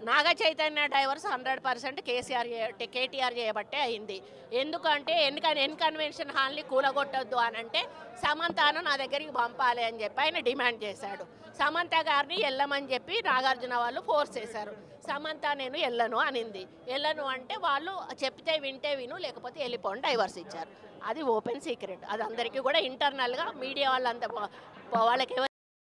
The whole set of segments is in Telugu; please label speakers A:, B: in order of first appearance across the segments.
A: నాగ చైతన్య డైవర్స్ 100% కేటీఆర్ చేయబట్టే అయింది. ఎందుకంటే ఎన్కన్వెన్షన్ హాల్ని కూలగొట్టొద్దు అని అంటే సమంతను నా దగ్గరికి పంపాలి అని చెప్పి ఆయన డిమాండ్ చేశాడు. సమంత గారిని వెళ్ళమని చెప్పి నాగార్జున వాళ్ళు ఫోర్స్ చేశారు. సమంత నేను వెళ్ళను అనింది. వెళ్ళను అంటే వాళ్ళు చెప్తే వింటే విను, లేకపోతే వెళ్ళిపోండి డైవర్స్ ఇచ్చారు. అది ఓపెన్ సీక్రెట్. అది అందరికీ కూడా ఇంటర్నల్గా మీడియా వాళ్ళంతా వాళ్ళకి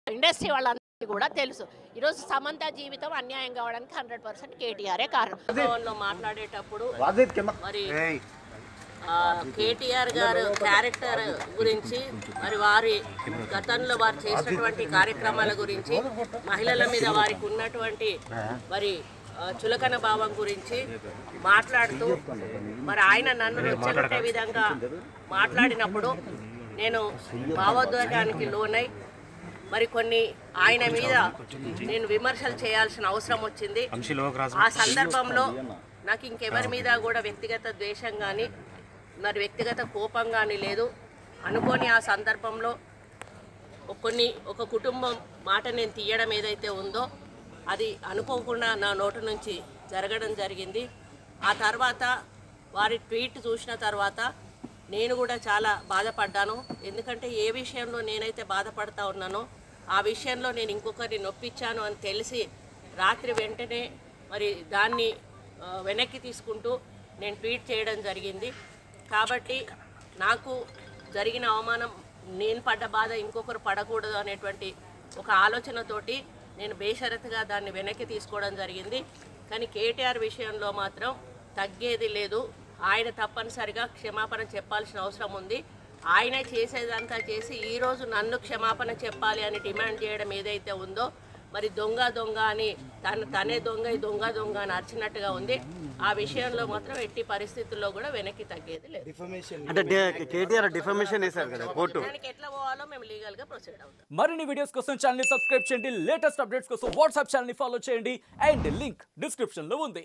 A: ఇండస్ట్రీ వాళ్ళందరికీ కూడా తెలుసు. ఈరోజు సమంత జీవితం అన్యాయం కావడానికి 100% కేటీఆరే కారణం. మాట్లాడేటప్పుడు మరి కేటీఆర్ గారు క్యారెక్టర్ గురించి, మరి వారి గతంలో వారు చేసినటువంటి కార్యక్రమాల గురించి, మహిళల మీద వారికి ఉన్నటువంటి మరి చులకన భావం గురించి మాట్లాడుతూ మరి ఆయన నన్ను రెచ్చగొట్టే విధంగా మాట్లాడినప్పుడు నేను భావోద్వేగానికి లోనై మరి కొన్ని ఆయన మీద నేను విమర్శలు చేయాల్సిన అవసరం వచ్చింది. ఆ సందర్భంలో నాకు ఇంకెవరి మీద కూడా వ్యక్తిగత ద్వేషం కానీ మరి వ్యక్తిగత కోపం కానీ లేదు. అనుకోని ఆ సందర్భంలో ఒక కుటుంబం మాట నేను తీయడం ఏదైతే ఉందో అది అనుకోకుండా నా నోటి నుంచి జరగడం జరిగింది. ఆ తర్వాత వారి ట్వీట్ చూసిన తర్వాత నేను కూడా చాలా బాధపడ్డాను. ఎందుకంటే ఏ విషయంలో నేనైతే బాధపడతా ఉన్నానో ఆ విషయంలో నేను ఇంకొకరిని నొప్పించాను అని తెలిసి రాత్రి వెంటనే మరి దాన్ని వెనక్కి తీసుకుంటూ నేను ట్వీట్ చేయడం జరిగింది. కాబట్టి నాకు జరిగిన అవమానం, నేను పడ్డ బాధ ఇంకొకరు పడకూడదు అనేటువంటి ఒక ఆలోచనతోటి నేను బేషరతుగా దాన్ని వెనక్కి తీసుకోవడం జరిగింది. కానీ కేటీఆర్ విషయంలో మాత్రం తగ్గేది లేదు. ఆయన తప్పనిసరిగా క్షమాపణ చెప్పాల్సిన అవసరం ఉంది. ఆయన చేసేదంతా చేసి ఈరోజు నన్ను క్షమాపణ చెప్పాలి అని డిమాండ్ చేయడం ఏదైతే ఉందో మరి దొంగ అని తనే దొంగ అని అరిచినట్టుగా ఉంది. ఆ విషయంలో మాత్రం ఎట్టి పరిస్థితుల్లో కూడా వెనక్కి తగ్గేది లేదు. దానికి ఎట్లా పోవాలో మేము లీగల్ గా ప్రొసీడ్ అవుతాం.
B: మరిన్ని వీడియోస్ కోసం ఛానల్ ని సబ్స్క్రైబ్ చేయండి. లేటెస్ట్ అప్డేట్స్ కోసం వాట్సాప్ ఛానల్ ని ఫాలో చేయండి. అండ్ లింక్ డిస్క్రిప్షన్ లో ఉంది.